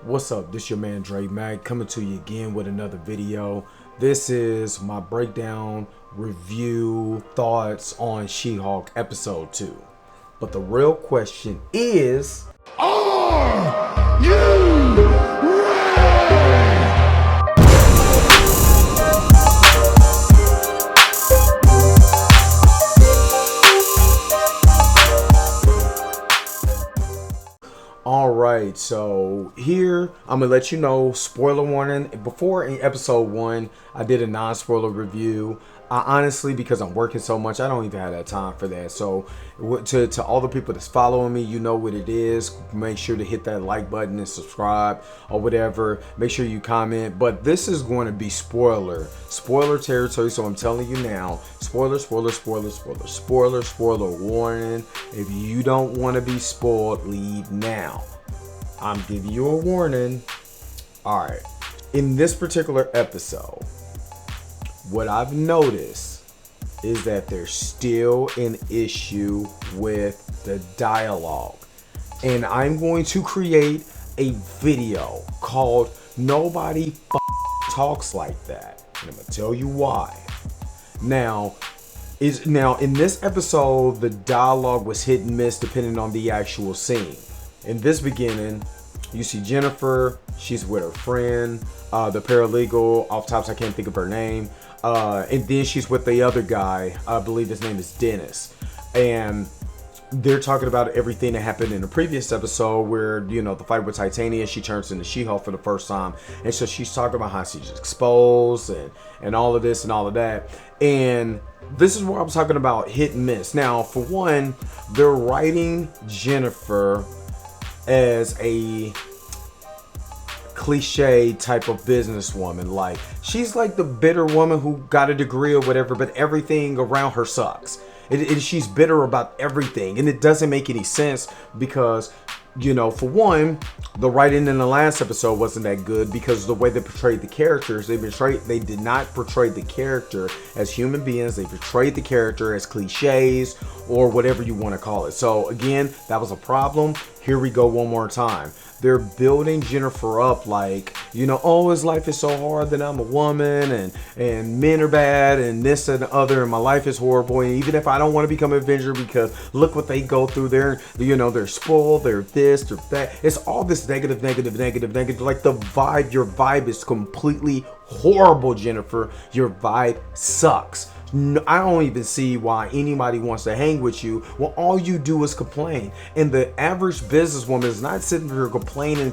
What's up? This your man Dre Mac coming to you again with another video. This is my breakdown, review, thoughts on She-Hulk episode 2. But the real question is, are you ready? Alright, so here I'm gonna let you know, spoiler warning. Before in episode 1 I did a non-spoiler review. Honestly, because I'm working so much, I don't even have that time for that. So to all the people that's following me, you know what it is. Make sure to hit that like button and subscribe or whatever. Make sure you comment. But this is going to be spoiler territory, so I'm telling you now, spoiler warning. If you don't want to be spoiled, leave now. I'm giving you a warning. All right, in this particular episode, what I've noticed is that there's still an issue with the dialogue. And I'm going to create a video called Nobody Talks Like That. And I'm going to tell you why. Now, in this episode, the dialogue was hit and miss depending on the actual scene. In this beginning, you see Jennifer, she's with her friend, the paralegal, off tops I can't think of her name. And then she's with the other guy, I believe his name is Dennis. And they're talking about everything that happened in the previous episode where, you know, the fight with Titania, she turns into She-Hulk for the first time. And so she's talking about how she's exposed and all of this and all of that. And this is where I'm talking about hit and miss. Now, for one, they're writing Jennifer as a cliche type of businesswoman. Like, she's like the bitter woman who got a degree or whatever, but everything around her sucks. She's bitter about everything, and it doesn't make any sense because, you know, for one, the writing in the last episode wasn't that good because the way they portrayed the characters, they did not portray the character as human beings. They portrayed the character as cliches or whatever you want to call it. So again, that was a problem. Here we go one more time. They're building Jennifer up like, you know, oh, his life is so hard that I'm a woman and men are bad and this and the other and my life is horrible. And even if I don't want to become an Avenger because look what they go through, they're spoiled, they're this, they're that. It's all this negative. Like the vibe, your vibe is completely horrible, Jennifer. Your vibe sucks. No, I don't even see why anybody wants to hang with you when all you do is complain. And the average businesswoman is not sitting here complaining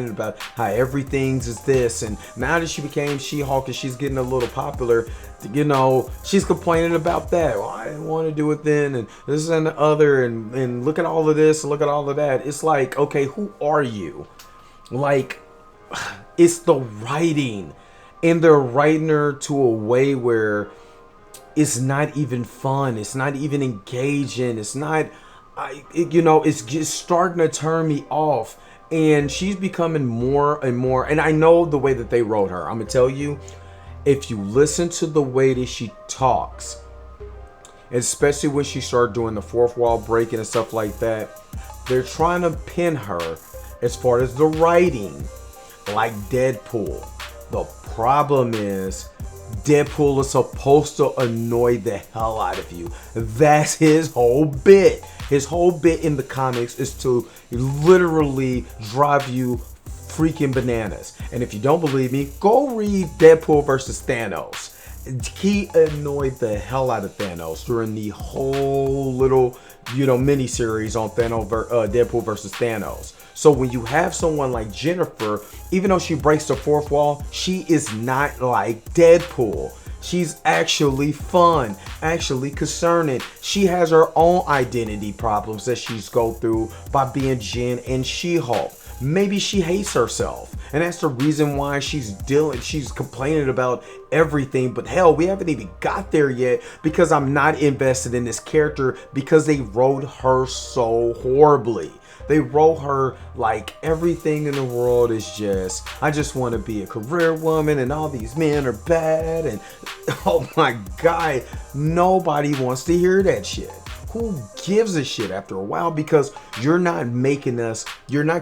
about how everything's is this. And now that she became She-Hulk and she's getting a little popular, you know, she's complaining about that. Well, I didn't want to do it then, and this and the other, and look at all of this, and look at all of that. It's like, okay, who are you? Like, it's the writing, and they're writing her to a way where it's not even fun. It's not even engaging. It's not, it's just starting to turn me off. And she's becoming more and more. And I know the way that they wrote her. I'm going to tell you, if you listen to the way that she talks, especially when she started doing the fourth wall breaking and stuff like that, they're trying to pin her as far as the writing like Deadpool. The problem is, Deadpool is supposed to annoy the hell out of you. That's his whole bit. His whole bit in the comics is to literally drive you freaking bananas. And if you don't believe me, go read Deadpool versus Thanos. He annoyed the hell out of Thanos during the whole little, mini series on Deadpool versus Thanos. So when you have someone like Jennifer, even though she breaks the fourth wall, she is not like Deadpool. She's actually fun, actually concerning. She has her own identity problems that she's go through by being Jen and She-Hulk. Maybe she hates herself, and that's the reason why she's complaining about everything. But hell, we haven't even got there yet because I'm not invested in this character because they wrote her so horribly. They wrote her like everything in the world is just, I just want to be a career woman and all these men are bad. And oh my God, nobody wants to hear that shit. who gives a shit after a while? Because you're not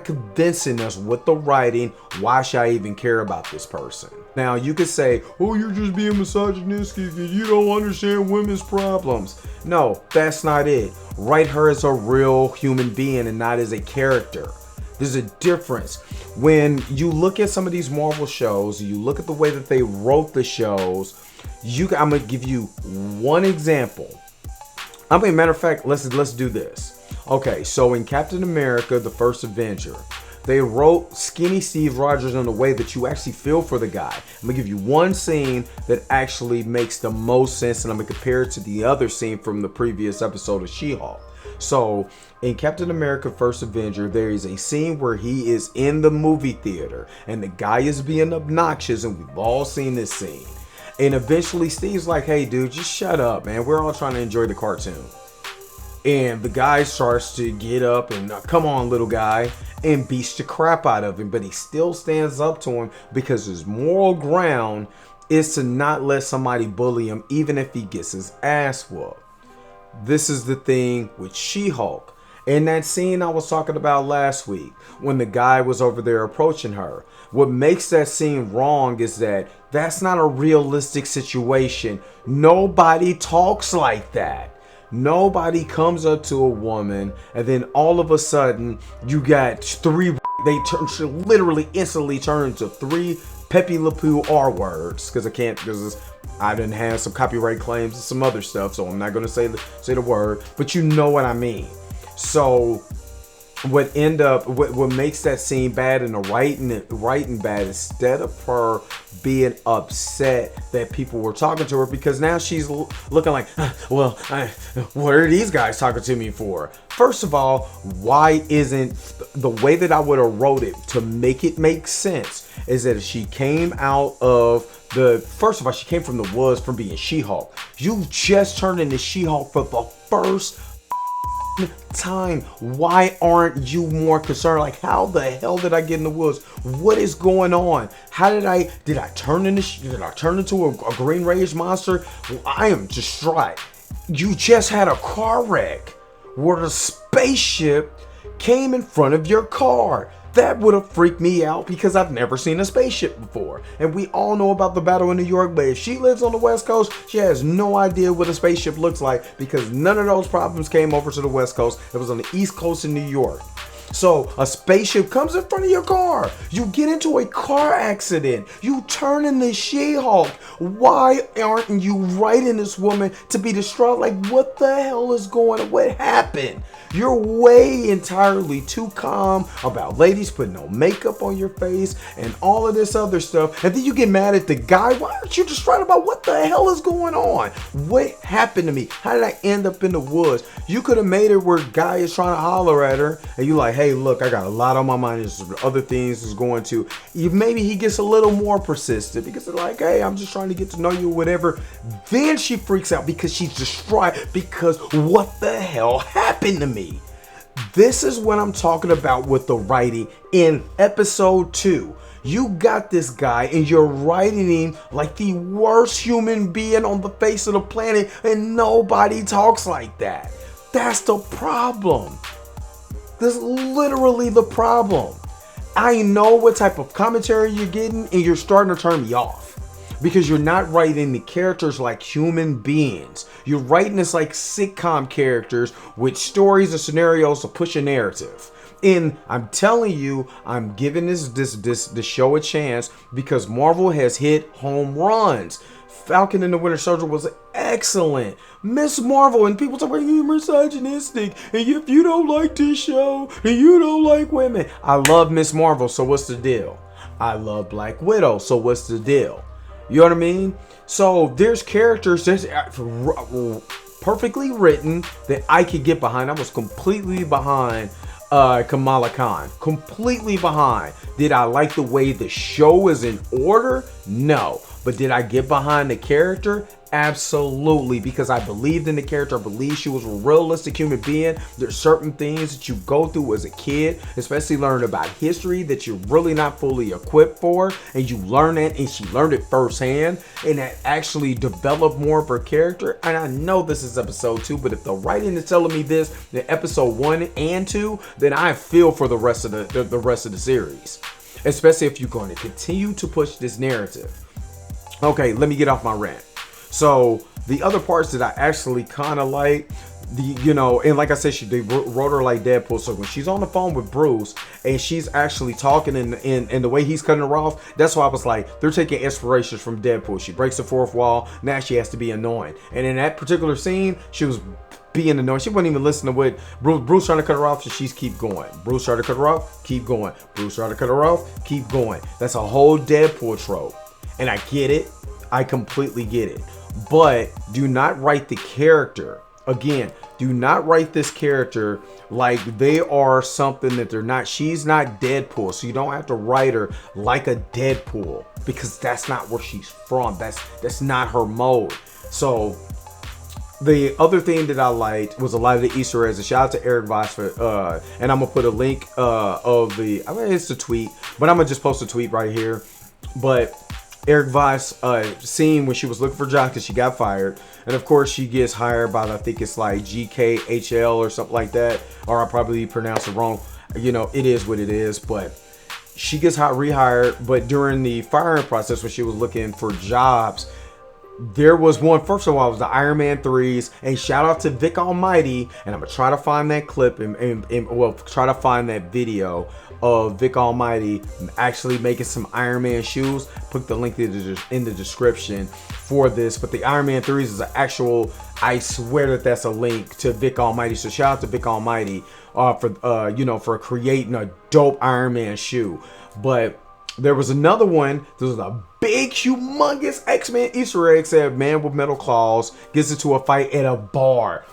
convincing us with the writing. Why should I even care about this person? Now you could say, oh, you're just being misogynistic and you don't understand women's problems. No, that's not it. Write her as a real human being and not as a character. There's a difference. When you look at some of these Marvel shows, you look at the way that they wrote the shows, I'm gonna give you one example. Matter of fact, let's do this. Okay, so in Captain America, the First Avenger, they wrote skinny Steve Rogers in a way that you actually feel for the guy. I'm gonna give you one scene that actually makes the most sense, and I'm gonna compare it to the other scene from the previous episode of She-Hulk. So in Captain America First Avenger, there is a scene where he is in the movie theater and the guy is being obnoxious, and we've all seen this scene. And eventually Steve's like, hey dude, just shut up, man. We're all trying to enjoy the cartoon. And the guy starts to get up and come on little guy, and beats the crap out of him. But he still stands up to him because his moral ground is to not let somebody bully him even if he gets his ass whooped. This is the thing with She-Hulk. In that scene I was talking about last week, when the guy was over there approaching her, what makes that scene wrong is that that's not a realistic situation. Nobody talks like that. Nobody comes up to a woman and then all of a sudden you got literally instantly turn into three Pepe Le Pew R words, because I didn't have some copyright claims and some other stuff, so I'm not gonna say the word, but you know what I mean. So what makes that scene bad and the writing bad, instead of her being upset that people were talking to her, because now she's looking like, what are these guys talking to me for? First of all, why isn't the way that I would have wrote it to make it make sense is that she came out of first of all, she came from the woods from being She-Hulk. You just turned into She-Hulk for the first time. Why aren't you more concerned? Like, how the hell did I get in the woods? What is going on? How did I turn into a green rage monster? Well, I am distraught. You just had a car wreck where the spaceship came in front of your car. That would have freaked me out because I've never seen a spaceship before. And we all know about the battle in New York, but if she lives on the West Coast, she has no idea what a spaceship looks like because none of those problems came over to the West Coast. It was on the East Coast in New York. So a spaceship comes in front of your car. You get into a car accident. You turn into She-Hulk. Why aren't you writing this woman to be distraught? Like, what the hell is going on? What happened? You're way entirely too calm about ladies putting no makeup on your face and all of this other stuff. And then you get mad at the guy. Why aren't you distraught about what the hell is going on? What happened to me? How did I end up in the woods? You could have made it where a guy is trying to holler at her and you like, hey, look, I got a lot on my mind. There's other things is going to. Maybe he gets a little more persistent because they're like, hey, I'm just trying to get to know you or whatever. Then she freaks out because she's distraught because what the hell happened to me? This is what I'm talking about with the writing in episode 2. You got this guy and you're writing him like the worst human being on the face of the planet, and nobody talks like that. That's the problem. That's literally the problem. I know what type of commentary you're getting, and you're starting to turn me off. Because you're not writing the characters like human beings. You're writing this like sitcom characters with stories and scenarios to push a narrative. And I'm telling you, I'm giving this show a chance because Marvel has hit home runs. Falcon and the Winter Soldier was excellent. Miss Marvel, and people talk about you're misogynistic, and if you don't like this show, and you don't like women. I love Miss Marvel, so what's the deal? I love Black Widow, so what's the deal? You know what I mean? So there's characters that's perfectly written that I could get behind. I was completely behind Kamala Khan. Completely behind. Did I like the way the show is in order? No. But did I get behind the character? Absolutely, because I believed in the character. I believe she was a realistic human being. There's certain things that you go through as a kid, especially learning about history, that you're really not fully equipped for, and you learn it, and she learned it firsthand, and that actually developed more of her character. And I know this is episode 2, but if the writing is telling me this in episode 1 and 2, then I feel for the rest of the rest of the series, especially if you're going to continue to push this narrative. Okay, let me get off my rant. So the other parts that I actually kind of like, and like I said, they wrote her like Deadpool. So when she's on the phone with Bruce and she's actually talking and the way he's cutting her off, that's why I was like, they're taking inspirations from Deadpool. She breaks the fourth wall. Now she has to be annoying. And in that particular scene, she was being annoying. She wasn't even listening to what Bruce trying to cut her off, so she's keep going. Bruce tried to cut her off, keep going. Bruce tried to cut her off, keep going. That's a whole Deadpool trope. And I get it. I completely get it. But do not write the character. Again, do not write this character like they are something that they're not. She's not Deadpool, so you don't have to write her like a Deadpool, because that's not where she's from. That's not her mode. So the other thing that I liked was a lot of the Easter eggs. A shout out to Eric Voss for, and I'm gonna put a link of the. I mean, it's a tweet, but I'm gonna just post a tweet right here. But Eric Voss scene when she was looking for jobs because she got fired, and of course she gets hired by, I think it's like GKHL or something like that, or I probably pronounced it wrong. It is what it is, but she gets rehired. But during the firing process, when she was looking for jobs, there was one. First of all, it was the Iron Man 3s, and shout out to Vic Almighty. And I'm gonna try to find that clip and try to find that video of Vic Almighty actually making some Iron Man shoes. Put the link in the description for this. But the Iron Man 3s is an actual. I swear that's a link to Vic Almighty. So shout out to Vic Almighty for creating a dope Iron Man shoe. But there was another one. There was a big, humongous X-Men Easter egg. Said man with metal claws gets into a fight at a bar.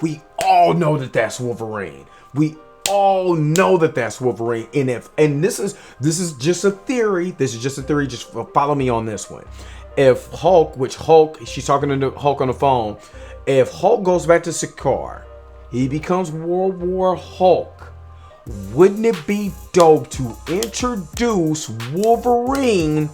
We all know that that's Wolverine. We all know that that's Wolverine. And this is just a theory. This is just a theory. Just follow me on this one. If Hulk, she's talking to Hulk on the phone. If Hulk goes back to Sakaar, he becomes World War Hulk. Wouldn't it be dope to introduce Wolverine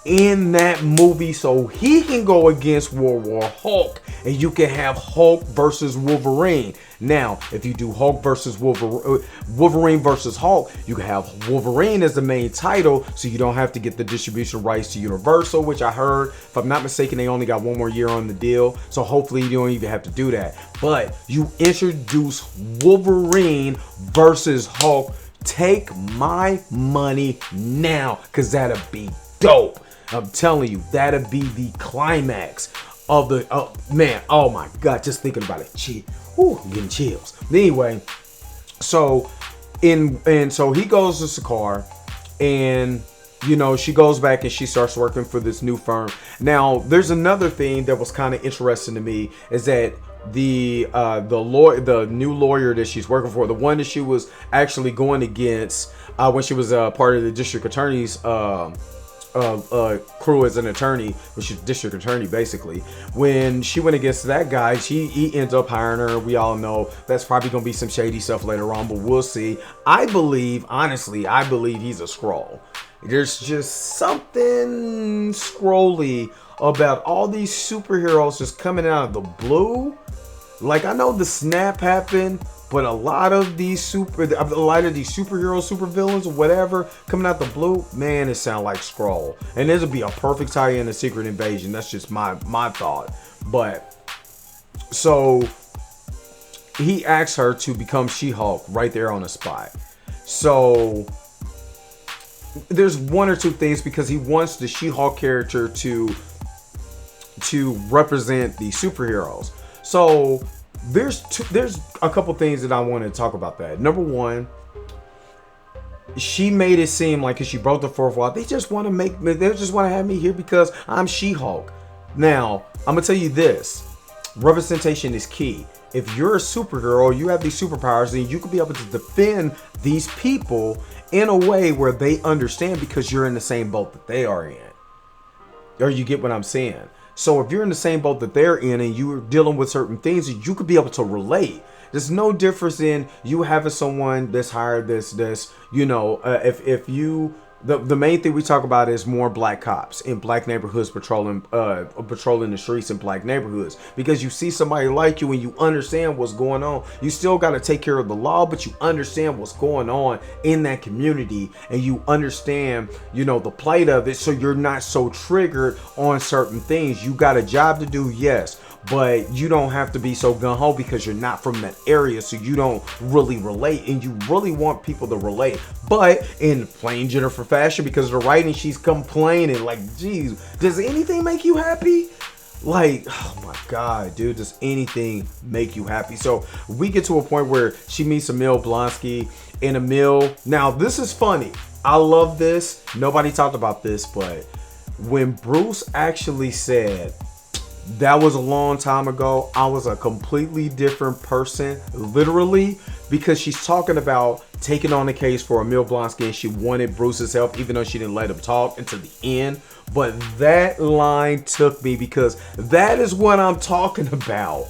in that movie so he can go against World War Hulk, and you can have Hulk versus Wolverine? Now, if you do Hulk versus Wolverine versus Hulk, you can have Wolverine as the main title, so you don't have to get the distribution rights to Universal, which I heard, if I'm not mistaken, they only got 1 more year on the deal, so hopefully you don't even have to do that. But you introduce Wolverine versus Hulk. Take my money now, because that'll be dope. I'm telling you, that'll be the climax of the man. Oh my god, just thinking about it. I'm getting chills. Anyway, so so he goes to Sakaar, and she goes back and she starts working for this new firm. Now, there's another thing that was kind of interesting to me, is that the new lawyer that she's working for, the one that she was actually going against when she was part of the district attorney's crew as an attorney, which is district attorney basically. When she went against that guy, he ends up hiring her. We all know that's probably gonna be some shady stuff later on, but we'll see. Honestly, I believe he's a Skrull. There's just something Skrully about all these superheroes just coming out of the blue. Like, I know the snap happened, but a lot of these superheroes, supervillains, or whatever, coming out the blue, man, it sounds like Skrull. And this would be a perfect tie-in to Secret Invasion. That's just my thought. But so he asks her to become She-Hulk right there on the spot. So there's 1 or 2 things, because he wants the She-Hulk character to represent the superheroes. So there's a couple things that I want to talk about that. Number 1, she made it seem like, because she broke the fourth wall, they just want to have me here because I'm She-Hulk. Now, I'm gonna tell you this: representation is key. If you're a superhero, you have these superpowers, then you can be able to defend these people in a way where they understand, because you're in the same boat that they are in. Or you get what I'm saying? So if you're in the same boat that they're in and you're dealing with certain things, you could be able to relate. There's no difference in you having someone that's hired this, if you, the main thing we talk about is more black cops in black neighborhoods patrolling the streets in black neighborhoods, because you see somebody like you and you understand what's going on. You still got to take care of the law, but you understand what's going on in that community, and you understand, the plight of it, so you're not so triggered on certain things. You got a job to do, yes, but you don't have to be so gung-ho because you're not from that area, so you don't really relate, and you really want people to relate. But in plain Jennifer fashion, because of the writing, she's complaining like, geez, does anything make you happy? Like, oh my God, dude, does anything make you happy? So we get to a point where she meets Emil Blonsky, and Emil, now this is funny. I love this. Nobody talked about this, but when Bruce actually said, that was a long time ago, I was a completely different person, literally, because she's talking about taking on the case for Emil Blonsky, and she wanted Bruce's help, even though she didn't let him talk until the end. But that line took me, because that is what I'm talking about.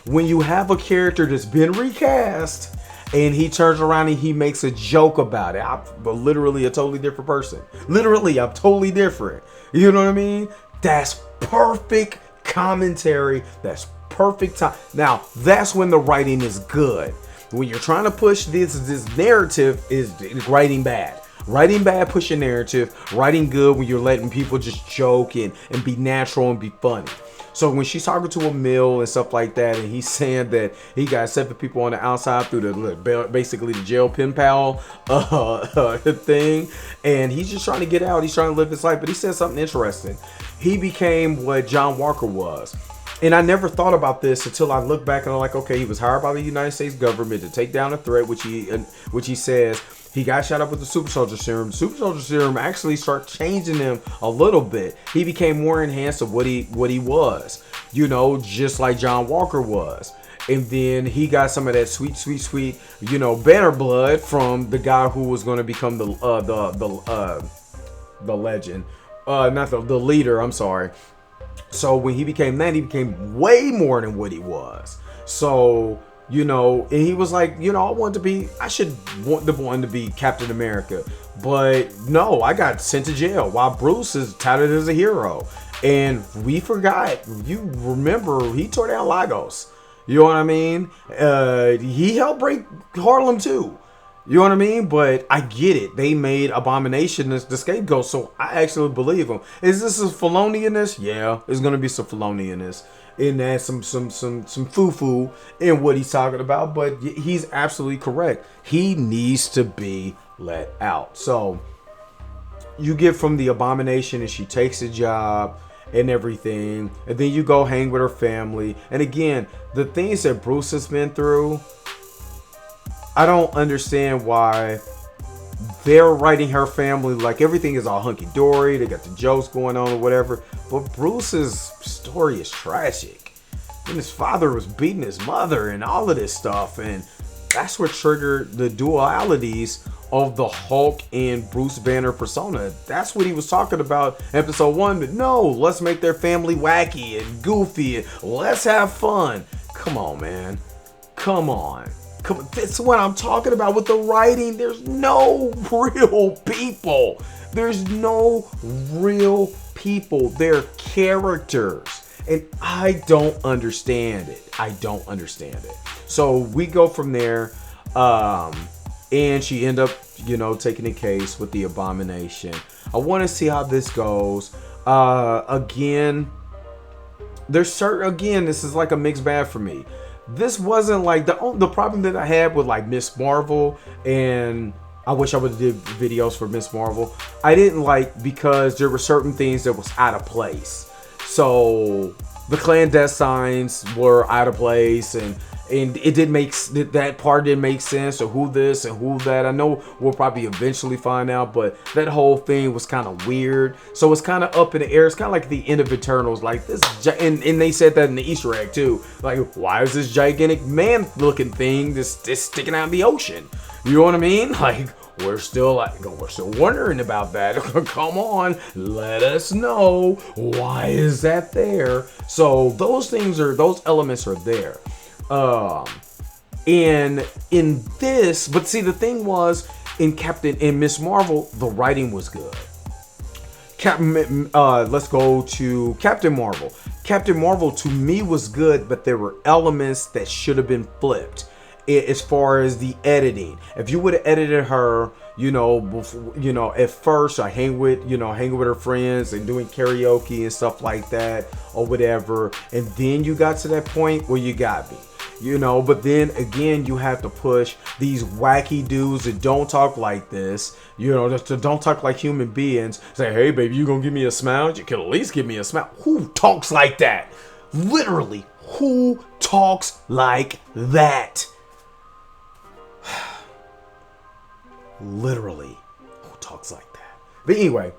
When you have a character that's been recast, and he turns around and he makes a joke about it. I'm literally a totally different person. Literally, I'm totally different. You know what I mean? That's perfect commentary. That's perfect time. Now that's when the writing is good. When you're trying to push this narrative, is writing bad. Writing bad, pushing narrative. Writing good when you're letting people just joke and be natural and be funny. So when she's talking to Emil and stuff like that, and he's saying that he got 7 people on the outside through basically the jail pen pal thing, and he's just trying to get out. He's trying to live his life, but he said something interesting. He became what John Walker was. And I never thought about this until I look back and I'm like, okay, he was hired by the United States government to take down a threat, which he says he got shot up with the super soldier serum. The super soldier serum actually started changing him a little bit. He became more enhanced of what he was, just like John Walker was. And then he got some of that sweet, banner blood from the guy who was going to become the legend, not the leader. I'm sorry. So when he became that, he became way more than what he was. So, and he was like, I should want the one to be Captain America. But no, I got sent to jail while Bruce is touted as a hero. And we forgot, you remember, he tore down Lagos. You know what I mean? He helped break Harlem too. You know what I mean? But I get it. They made Abomination the scapegoat, so I actually believe him. Is this a Filoni-ness? Yeah, there's gonna be some Filoni-ness in that, some foo-foo in what he's talking about. But he's absolutely correct. He needs to be let out. So you get from the Abomination, and she takes a job and everything, and then you go hang with her family. And again, the things that Bruce has been through, I don't understand why they're writing her family like everything is all hunky-dory. They got the jokes going on or whatever. But Bruce's story is tragic. And his father was beating his mother and all of this stuff. And that's what triggered the dualities of the Hulk and Bruce Banner persona. That's what he was talking about in episode 1. But no, let's make their family wacky and goofy and let's have fun. Come on, man. Come on. That's what I'm talking about with the writing. There's no real people. There's no real people. They're characters. And I don't understand it. So we go from there. And she end up, taking the case with the Abomination. I want to see how this goes. Again, this is like a mixed bag for me. This wasn't like the problem that I had with like Miss Marvel, and I wish I would have did videos for Miss Marvel. I didn't like because there were certain things that was out of place. So the clandestines were out of place, and it didn't make that part didn't make sense, or who this and who that. I know we'll probably eventually find out, but that whole thing was kind of weird. So it's kind of up in the air. It's kind of like the end of Eternals, like this, and they said that in the Easter egg too. Like, why is this gigantic man-looking thing just sticking out in the ocean? You know what I mean? Like, we're still wondering about that. Come on, let us know, why is that there? So those elements are there. And in this, but see, the thing was, in Miss Marvel, the writing was good. Let's go to Captain Marvel. Captain Marvel to me was good, but there were elements that should have been flipped as far as the editing. If you would have edited her, at first I hang with her friends and doing karaoke and stuff like that or whatever, and then you got to that point where you got me. But then again, you have to push these wacky dudes that don't talk like this, that don't talk like human beings. Say, hey, baby, you gonna give me a smile? You can at least give me a smile. Who talks like that? Literally, who talks like that? Literally, who talks like that? But anyway,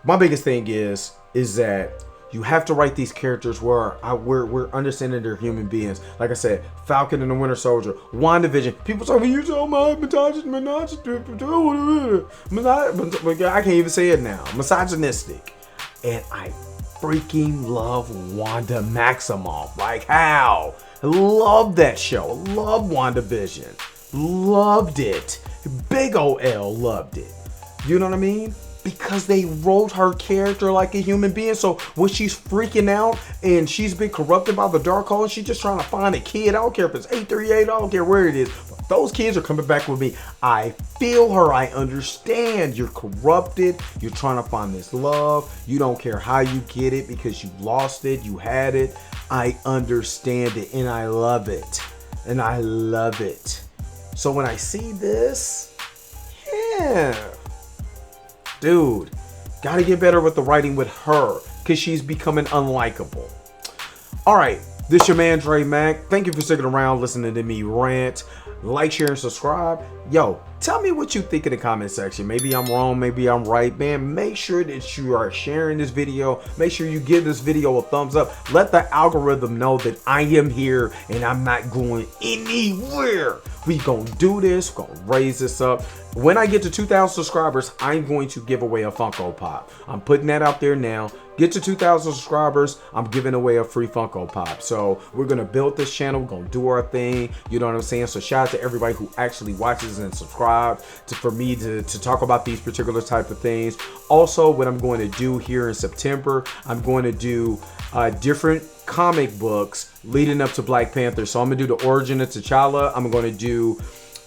my biggest thing is that you have to write these characters where we're understanding they're human beings. Like I said, Falcon and the Winter Soldier, WandaVision. People say, well, you so much I can't even say it now. Misogynistic. And I freaking love Wanda Maximoff. Like, how? I love that show. Love WandaVision. Loved it. Big OL loved it. You know what I mean? Because they wrote her character like a human being. So when she's freaking out and she's been corrupted by the Darkhold and she's just trying to find a kid, I don't care if it's 838, I don't care where it is, but those kids are coming back with me. I feel her. I understand. You're corrupted. You're trying to find this love. You don't care how you get it because you lost it. You had it. I understand it and I love it. And I love it. So when I see this, yeah. Dude, gotta get better with the writing with her because she's becoming unlikable. All right, this your man Dre Mac. Thank you for sticking around listening to me rant. Like, share, and subscribe. Yo, tell me what you think in the comment section. Maybe I'm wrong, maybe I'm right, man. Make sure that you are sharing this video. Make sure you give this video a thumbs up. Let the algorithm know that I am here and I'm not going anywhere. We gonna do this, we're gonna raise this up. When I get to 2,000 subscribers, I'm going to give away a Funko Pop. I'm putting that out there now. Get to 2,000 subscribers, I'm giving away a free Funko Pop. So we're gonna build this channel, we're gonna do our thing, you know what I'm saying? So shout out to everybody who actually watches and subscribes for me to talk about these particular type of things. Also, what I'm going to do here in September, I'm going to do different comic books leading up to Black Panther. So I'm gonna do the origin of T'Challa. I'm gonna do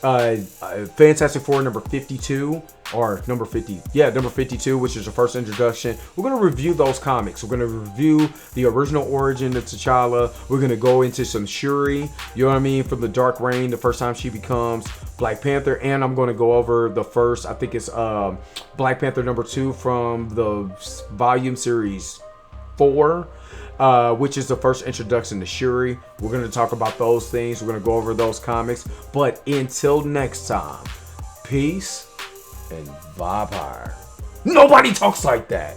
Fantastic Four number 52 or number 52, which is the first introduction. We're going to review those comics. We're going to review the original origin of T'Challa. We're going to go into some Shuri, you know what I mean, from the Dark Reign, the first time she becomes Black Panther. And I'm going to go over the first, I think it's Black Panther number 2 from the volume series 4. Which is the first introduction to Shuri. We're going to talk about those things. We're going to go over those comics. But until next time, peace and Vampire. Nobody talks like that.